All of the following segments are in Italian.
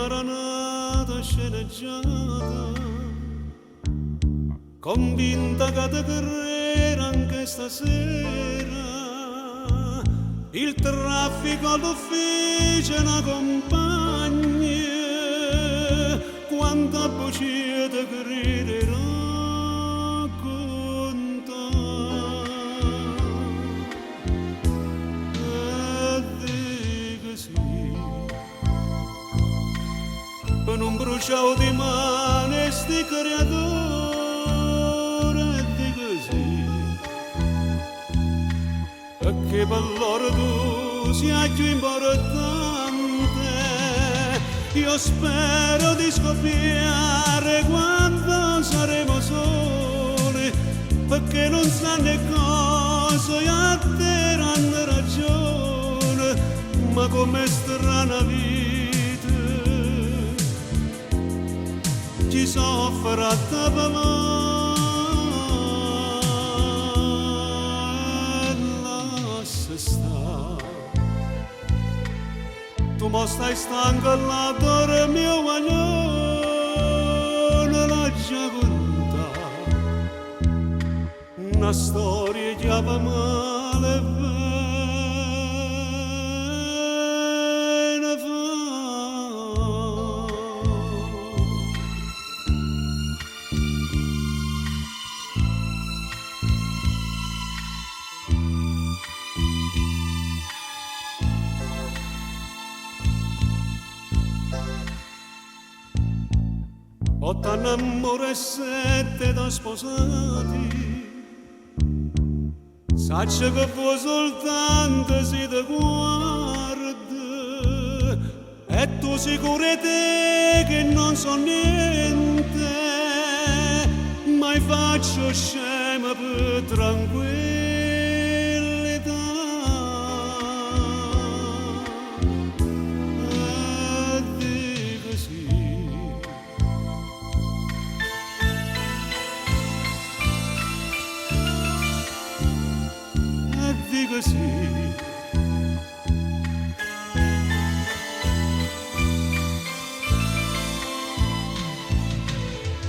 maranata sceneggiata, convinta che te credere anche stasera. Il traffico all'ufficio è una compagna, quanta bugia te crede racconta. E dico sì, per non bruciare di mano sti creatori, e dico sì, perché per loro tu sia più importante. Io spero di scoppiare quando saremo soli, perché non sanno cosa e a te hanno ragione, ma com'è strana vita, chi soffre a te sta. Tu mo stai stanco là d'ora mio guaglione, l'ha già contata una storia che va male bene fa. Otto amore e 7 da sposati, saccia che vuoi soltanto si te guarda, e tu sicuro te che non so niente, ma faccio scema per tranquillità. E dico sì, dico sì.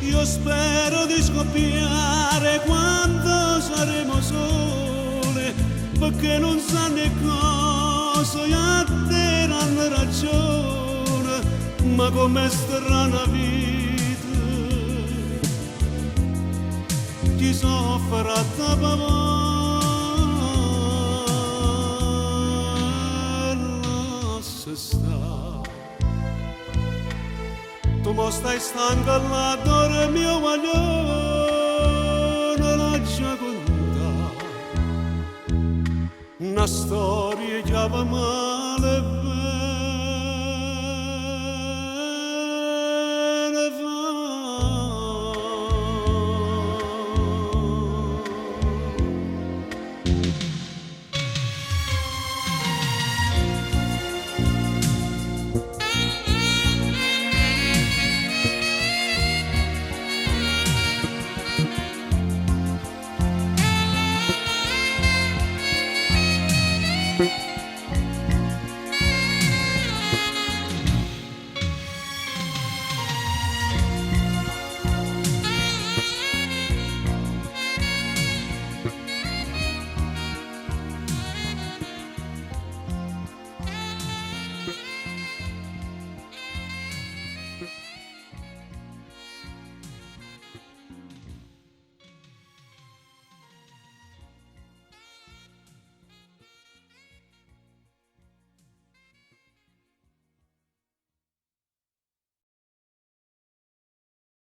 Io spero di scoppiare quando saremo soli, perché non sanno cosa e a te hanno ragione, ma com'è strana vita, chi soffre a te sta. Tu mo stai stanco là d'ora mio guaglione, l'ha già contata una storia che va male